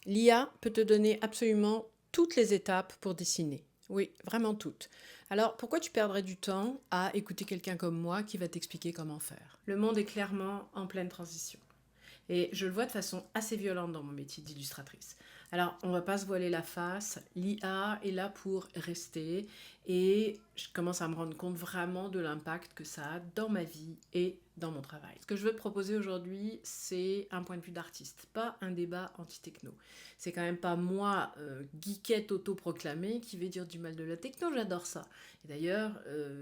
L'IA peut te donner absolument toutes les étapes pour dessiner. Oui, vraiment toutes. Alors pourquoi tu perdrais du temps à écouter quelqu'un comme moi qui va t'expliquer comment faire? Le monde est clairement en pleine transition. Et je le vois de façon assez violente dans mon métier d'illustratrice. Alors, on ne va pas se voiler la face, l'IA est là pour rester et je commence à me rendre compte vraiment de l'impact que ça a dans ma vie et dans mon travail. Ce que je veux te proposer aujourd'hui, c'est un point de vue d'artiste, pas un débat anti-techno. C'est quand même pas moi, geekette autoproclamée, qui vais dire du mal de la techno, j'adore ça. Et d'ailleurs,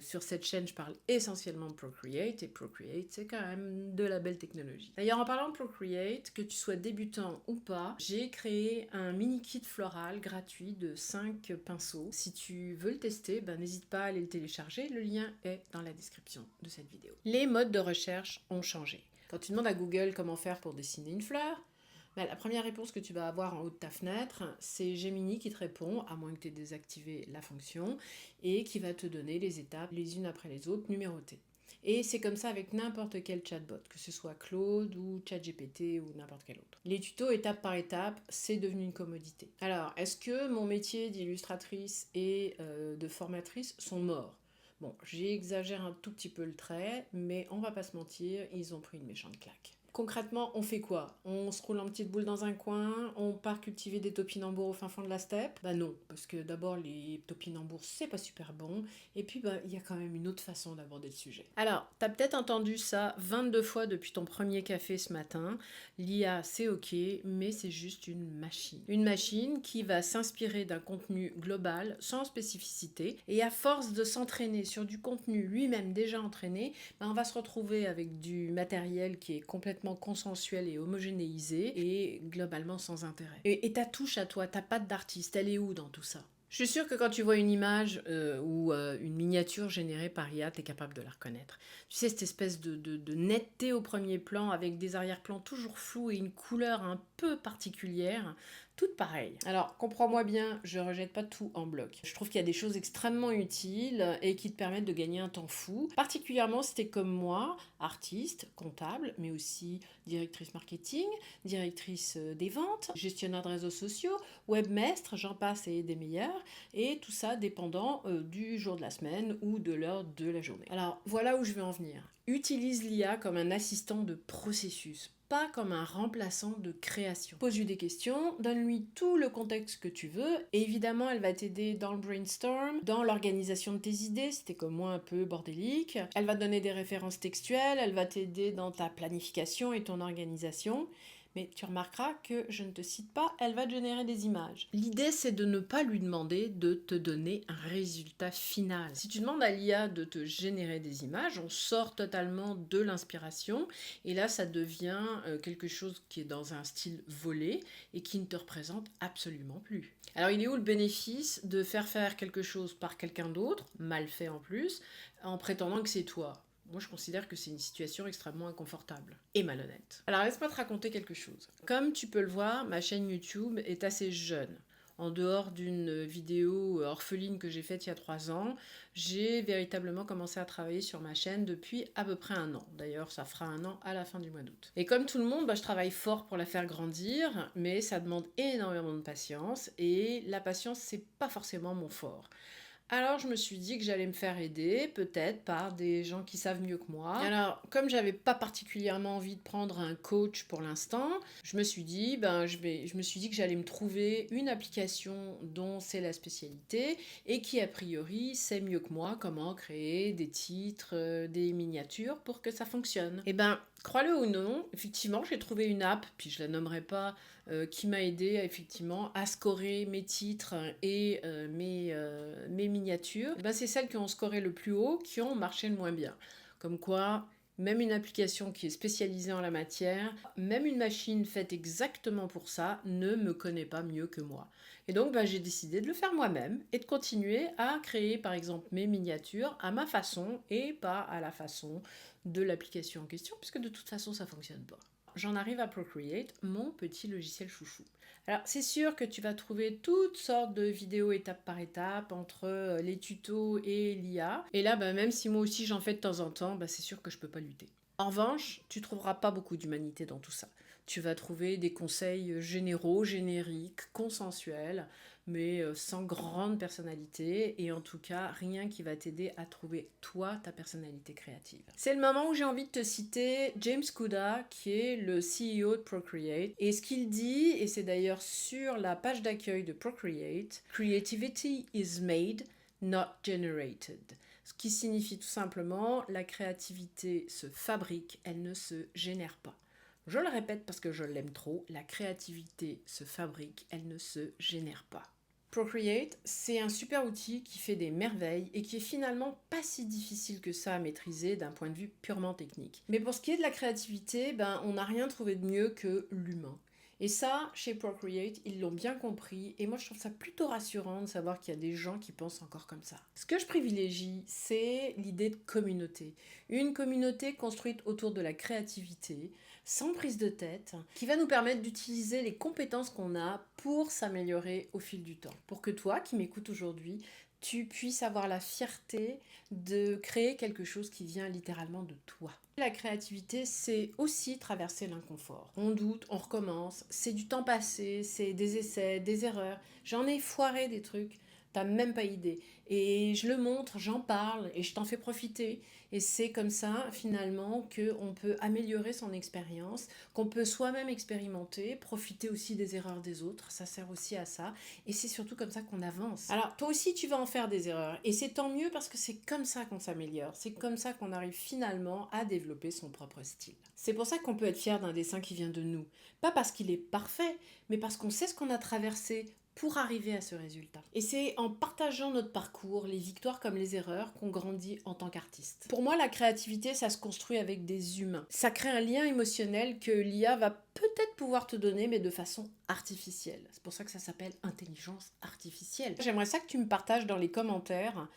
sur cette chaîne, je parle essentiellement de Procreate, et Procreate, c'est quand même de la belle technologie. D'ailleurs, en parlant de Procreate, que tu sois débutant ou pas, j'ai créé un mini kit floral gratuit de 5 pinceaux. Si tu veux le tester, ben, n'hésite pas à aller le télécharger, le lien est dans la description de cette vidéo. Les modes de recherche ont changé. Quand tu demandes à Google comment faire pour dessiner une fleur, ben, la première réponse que tu vas avoir en haut de ta fenêtre, c'est Gemini qui te répond, à moins que tu aies désactivé la fonction, et qui va te donner les étapes les unes après les autres numérotées. Et c'est comme ça avec n'importe quel chatbot, que ce soit Claude ou ChatGPT ou n'importe quel autre. Les tutos étape par étape, c'est devenu une commodité. Alors, est-ce que mon métier d'illustratrice et de formatrice sont morts? Bon, j'exagère un tout petit peu le trait, mais on va pas se mentir, ils ont pris une méchante claque. Concrètement, on fait quoi? On se roule en petite boule dans un coin, on part cultiver des topinambours au fin fond de la steppe? Bah non, parce que d'abord les topinambours c'est pas super bon, et puis bah il y a quand même une autre façon d'aborder le sujet. Alors, t'as peut-être entendu ça 22 fois depuis ton premier café ce matin, l'IA c'est ok, mais c'est juste une machine. Une machine qui va s'inspirer d'un contenu global, sans spécificité, et à force de s'entraîner sur du contenu lui-même déjà entraîné, bah, on va se retrouver avec du matériel qui est complètement consensuel et homogénéisé et globalement sans intérêt. Et ta touche à toi, ta patte d'artiste, elle est où dans tout ça? Je suis sûre que quand tu vois une image ou une miniature générée par IA, tu es capable de la reconnaître. Tu sais, cette espèce de netteté au premier plan avec des arrière-plans toujours flous et une couleur un peu particulière, toutes pareilles. Alors, comprends-moi bien, je rejette pas tout en bloc. Je trouve qu'il y a des choses extrêmement utiles et qui te permettent de gagner un temps fou. Particulièrement si t'es comme moi, artiste, comptable, mais aussi directrice marketing, directrice des ventes, gestionnaire de réseaux sociaux, webmestre, j'en passe et des meilleurs, et tout ça dépendant du jour de la semaine ou de l'heure de la journée. Alors voilà où je veux en venir. Utilise l'IA comme un assistant de processus, pas comme un remplaçant de création. Pose-lui des questions, donne-lui tout le contexte que tu veux, et évidemment elle va t'aider dans le brainstorm, dans l'organisation de tes idées, si t'es comme moi un peu bordélique, elle va te donner des références textuelles, elle va t'aider dans ta planification et ton organisation, mais tu remarqueras que je ne te cite pas, elle va te générer des images. L'idée, c'est de ne pas lui demander de te donner un résultat final. Si tu demandes à l'IA de te générer des images, on sort totalement de l'inspiration, et là, ça devient quelque chose qui est dans un style volé et qui ne te représente absolument plus. Alors, il est où le bénéfice de faire quelque chose par quelqu'un d'autre, mal fait en plus, en prétendant que c'est toi? Moi, je considère que c'est une situation extrêmement inconfortable et malhonnête. Alors, laisse-moi te raconter quelque chose. Comme tu peux le voir, ma chaîne YouTube est assez jeune. En dehors d'une vidéo orpheline que j'ai faite il y a 3 ans, j'ai véritablement commencé à travailler sur ma chaîne depuis à peu près un an. D'ailleurs, ça fera un an à la fin du mois d'août. Et comme tout le monde, je travaille fort pour la faire grandir, mais ça demande énormément de patience, et la patience, c'est pas forcément mon fort. Alors je me suis dit que j'allais me faire aider, peut-être par des gens qui savent mieux que moi. Alors comme j'avais pas particulièrement envie de prendre un coach pour l'instant, je me suis dit que j'allais me trouver une application dont c'est la spécialité et qui a priori sait mieux que moi comment créer des titres, des miniatures pour que ça fonctionne. Et ben crois-le ou non, effectivement, j'ai trouvé une app, puis je la nommerai pas, qui m'a aidé effectivement à scorer mes titres et mes miniatures. Et ben, c'est celles qui ont scoré le plus haut qui ont marché le moins bien. Comme quoi, même une application qui est spécialisée en la matière, même une machine faite exactement pour ça, ne me connaît pas mieux que moi. Et donc, j'ai décidé de le faire moi-même et de continuer à créer, par exemple, mes miniatures à ma façon et pas à la façon de l'application en question, puisque de toute façon, ça fonctionne pas. J'en arrive à Procreate, mon petit logiciel chouchou. Alors, c'est sûr que tu vas trouver toutes sortes de vidéos étape par étape entre les tutos et l'IA. Et là, même si moi aussi j'en fais de temps en temps, c'est sûr que je peux pas lutter. En revanche, tu trouveras pas beaucoup d'humanité dans tout ça. Tu vas trouver des conseils généraux, génériques, consensuels, mais sans grande personnalité et en tout cas rien qui va t'aider à trouver toi ta personnalité créative. C'est le moment où j'ai envie de te citer James Kuda qui est le CEO de Procreate et ce qu'il dit, et c'est d'ailleurs sur la page d'accueil de Procreate, Creativity is made, not generated. Ce qui signifie tout simplement la créativité se fabrique, elle ne se génère pas. Je le répète parce que je l'aime trop, la créativité se fabrique, elle ne se génère pas. Procreate, c'est un super outil qui fait des merveilles et qui est finalement pas si difficile que ça à maîtriser d'un point de vue purement technique. Mais pour ce qui est de la créativité, on n'a rien trouvé de mieux que l'humain. Et ça, chez Procreate, ils l'ont bien compris et moi je trouve ça plutôt rassurant de savoir qu'il y a des gens qui pensent encore comme ça. Ce que je privilégie, c'est l'idée de communauté. Une communauté construite autour de la créativité, sans prise de tête, qui va nous permettre d'utiliser les compétences qu'on a pour s'améliorer au fil du temps. Pour que toi, qui m'écoutes aujourd'hui, tu puisses avoir la fierté de créer quelque chose qui vient littéralement de toi. La créativité, c'est aussi traverser l'inconfort. On doute, on recommence, c'est du temps passé, c'est des essais, des erreurs. J'en ai foiré des trucs, t'as même pas idée. Et je le montre, j'en parle et je t'en fais profiter. Et c'est comme ça, finalement, qu'on peut améliorer son expérience, qu'on peut soi-même expérimenter, profiter aussi des erreurs des autres. Ça sert aussi à ça. Et c'est surtout comme ça qu'on avance. Alors, toi aussi, tu vas en faire des erreurs. Et c'est tant mieux parce que c'est comme ça qu'on s'améliore. C'est comme ça qu'on arrive finalement à développer son propre style. C'est pour ça qu'on peut être fier d'un dessin qui vient de nous. Pas parce qu'il est parfait, mais parce qu'on sait ce qu'on a traversé pour arriver à ce résultat. Et c'est en partageant notre parcours, les victoires comme les erreurs, qu'on grandit en tant qu'artiste. Pour moi, la créativité, ça se construit avec des humains. Ça crée un lien émotionnel que l'IA va peut-être pouvoir te donner, mais de façon artificielle. C'est pour ça que ça s'appelle intelligence artificielle. J'aimerais ça que tu me partages dans les commentaires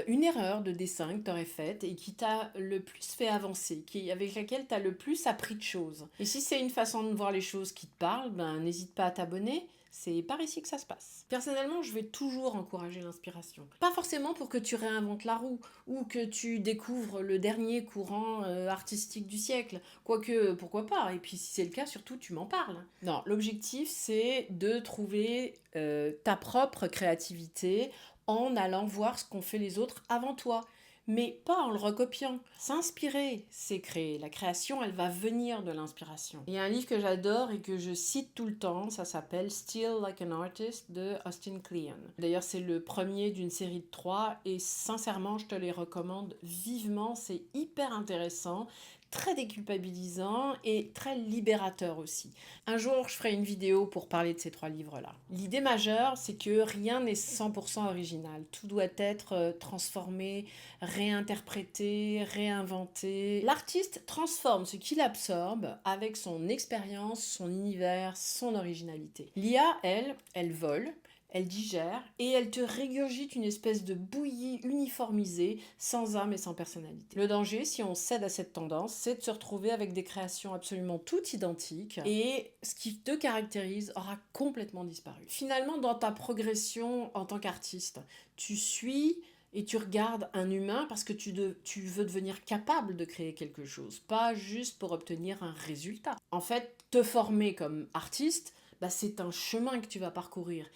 une erreur de dessin que tu aurais faite et qui t'a le plus fait avancer, avec laquelle tu as le plus appris de choses. Et si c'est une façon de voir les choses qui te parle, n'hésite pas à t'abonner. C'est par ici que ça se passe. Personnellement, je vais toujours encourager l'inspiration. Pas forcément pour que tu réinventes la roue ou que tu découvres le dernier courant artistique du siècle. Quoique, pourquoi pas. Et puis si c'est le cas, surtout, tu m'en parles. Non, l'objectif, c'est de trouver ta propre créativité en allant voir ce qu'ont fait les autres avant toi. Mais pas en le recopiant. S'inspirer, c'est créer. La création, elle va venir de l'inspiration. Il y a un livre que j'adore et que je cite tout le temps, ça s'appelle Still Like an Artist de Austin Kleon. D'ailleurs, c'est le premier d'une série de 3 et sincèrement, je te les recommande vivement. C'est hyper intéressant, très déculpabilisant et très libérateur aussi. Un jour, je ferai une vidéo pour parler de ces 3 livres-là. L'idée majeure, c'est que rien n'est 100% original. Tout doit être transformé, réinterprété, réinventé. L'artiste transforme ce qu'il absorbe avec son expérience, son univers, son originalité. L'IA, elle vole, elle digère et elle te régurgite une espèce de bouillie uniformisée, sans âme et sans personnalité. Le danger, si on cède à cette tendance, c'est de se retrouver avec des créations absolument toutes identiques et ce qui te caractérise aura complètement disparu. Finalement, dans ta progression en tant qu'artiste, tu suis et tu regardes un humain parce que tu veux devenir capable de créer quelque chose, pas juste pour obtenir un résultat. En fait, te former comme artiste, c'est un chemin que tu vas parcourir.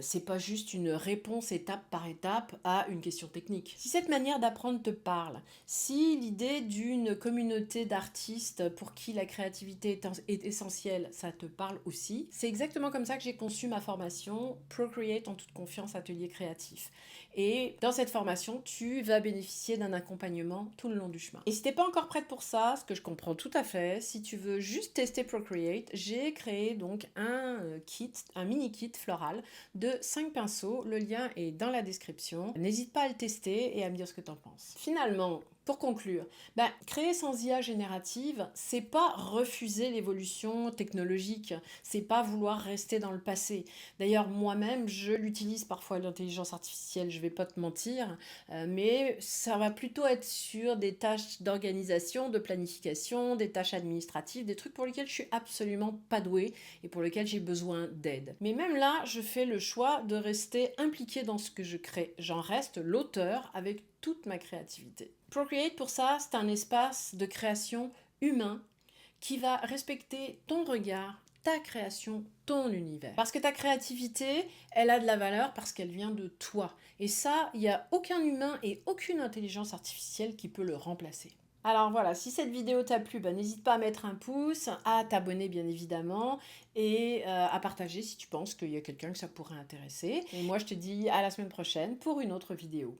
C'est pas juste une réponse étape par étape à une question technique. Si cette manière d'apprendre te parle, si l'idée d'une communauté d'artistes pour qui la créativité est essentielle, ça te parle aussi, c'est exactement comme ça que j'ai conçu ma formation Procreate en toute confiance atelier créatif. Et dans cette formation, tu vas bénéficier d'un accompagnement tout le long du chemin. Et si t'es pas encore prête pour ça, ce que je comprends tout à fait, si tu veux juste tester Procreate, j'ai créé donc un mini kit floral de 5 pinceaux. Le lien est dans la description. N'hésite pas à le tester et à me dire ce que t'en penses. Finalement, pour conclure, créer sans IA générative, c'est pas refuser l'évolution technologique, c'est pas vouloir rester dans le passé. D'ailleurs, moi-même, je l'utilise parfois l'intelligence artificielle, je vais pas te mentir, mais ça va plutôt être sur des tâches d'organisation, de planification, des tâches administratives, des trucs pour lesquels je suis absolument pas douée et pour lesquels j'ai besoin d'aide. Mais même là, je fais le choix de rester impliquée dans ce que je crée. J'en reste l'auteur avec toute ma créativité. Procreate, pour ça, c'est un espace de création humain qui va respecter ton regard, ta création, ton univers. Parce que ta créativité, elle a de la valeur parce qu'elle vient de toi. Et ça, il n'y a aucun humain et aucune intelligence artificielle qui peut le remplacer. Alors voilà, si cette vidéo t'a plu, n'hésite pas à mettre un pouce, à t'abonner bien évidemment et à partager si tu penses qu'il y a quelqu'un que ça pourrait intéresser. Et moi je te dis à la semaine prochaine pour une autre vidéo.